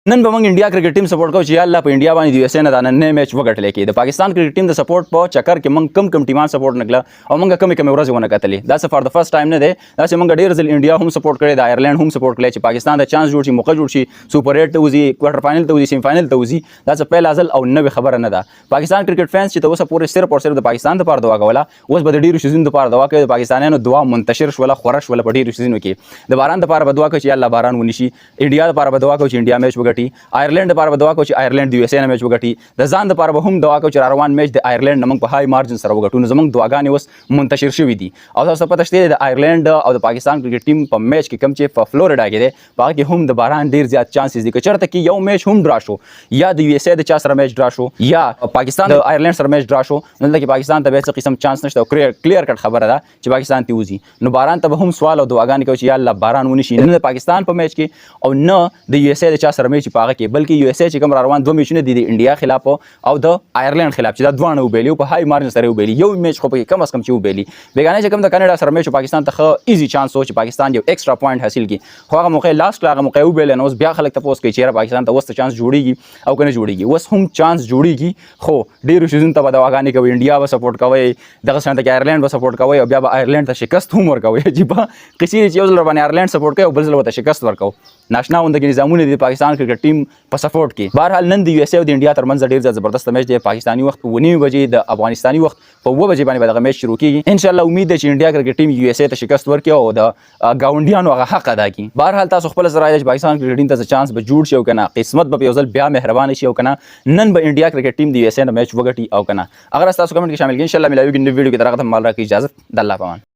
نن به موږ انډیا کرکټ ټیم سپورټ کوو چې یا الله په انډیا باندې د یو اس اے نه دا نن میچ وګټلی کې د پاکستان کرکټ ټیم د سپورټ په چکر کې موږ کم ټیمان سپورټ نکړه او موږ کم ورځې ونه کتلې دا څه فار د فرست ټایم نه دی دا چې موږ ډېر ځل انډیا هم سپورټ کړی د آیرلینډ هم سپورټ کړی چې پاکستان د چانس جوړ شي موقع جوړ شي سوپر 8 ته وځي کوارټر فائنل ته وځي سیمی فائنل ته وځي دا څه پهلا ځل او نوې خبره نه ده پاکستان کرکټ فینس چې اوسه پورې صرف او صرف د پاکستان لپاره دعا کوله اوس به د ډېرو سیزون لپاره دعا کوي د پاکستانیانو دعا منتشر شوله خوره شوله په ډېرو سیزونو کې د باران لپاره به دعا کوي چې الله باران ونشي انډیا لپاره به دعا کوي چې انډیا میچ وګټي آیرلینډ لپاره به دعا کوي چې آیرلینډ د یو اس اے نه میچ وګټي د ځان لپاره به هم دعا کوي چې روان میچ د آیرلینډ نه موږ په هاي مارجن سره وګټو نو زموږ دعاګانې اوس منتشر شوي دي او تاسو ته پته شته د آیرلینډ او د پاکستان کرکټ ټیم په میچ کې کوم چې په فلوریډا کې دی په هغه کې هم د باران ډېر زیات چانسز دي که چېرته کې یو میچ هم ډرا شو یا د یو اس اے د چا سره میچ ډرا شو یا پاکستان د آیرلینډ سره میچ ډرا شو دلته کې پاکستان ته به هېڅ قسم چانس نشته او کلیر کټ خبره ده چې پاکستان ته وځي نو باران ته به هم سوال او دعاګانې کوي چې یا الله باران ونشي نه د پاکستان په میچ کې او نه د یو اس اے د چا سره میچ په هغه کې بلکې یو اس اے چې کوم روان دوه میچونه دي د انډیا خلاف او د آیرلینډ خلاف چې دا دواړه وبېلي په هاي مارجن سره وبېلي یو میچ خو پکې کم از کم چې وبېلي بیګانه چې کوم د کاناډا سره میچ پاکستان ته ښه ایزي چانس و چې پاکستان یو ایکسټرا پوینټ حاصل کړي خو هغه موقع لاست هغه موقع وبېل نو اوس بیا خلک تپوس کوي چې پاکستان ته اوس چانس جوړیږي او کنه جوړیږي اوس هم چانس جوړیږي خو ډېرو سیزون ته به دعاګانې کوي انډیا به سپورټ کوي دغه څنډه کې آیرلینډ به سپورټ کوي او بیا به آیرلینډ ته شکست هم ورکوي عجیبه قصې چې یو ځل باندې آیرلینډ سپورټ کوي او بل ځل ورته شکست ورکوي ناشنا غوندې نظامونه دي د پاکستان کرکټ ټیم په سپورټ کې بهرحال نن د یو اس اے او د انډیا ترمنځ ډېر زبردست میچ دی پاکستاني وخت په 9 بجې د افغانستاني وخت په 9 بجې باندې دغه میچ شروع کیږي ان شاء الله امید ده چې انډیا کرکټ ټیم یو اس اے ته شکست ورکړي او د ګاونډیانو هغه حق ادا کړي بهرحال تاسو خپل سره راځي چې پاکستان کرکټ ټیم ته چانس به جوړ شي او کنه قسمت به یو ځل بیا مهربان شي او کنه نن به انډیا کرکټ ټیم د یو اس اے نه میچ وګټي او کنه اگر تاسو کمنټ کې شامل کړئ ان شاء الله ملایوي ګنده ویډیو کې درغه مال راکړي اجازه د الله پامان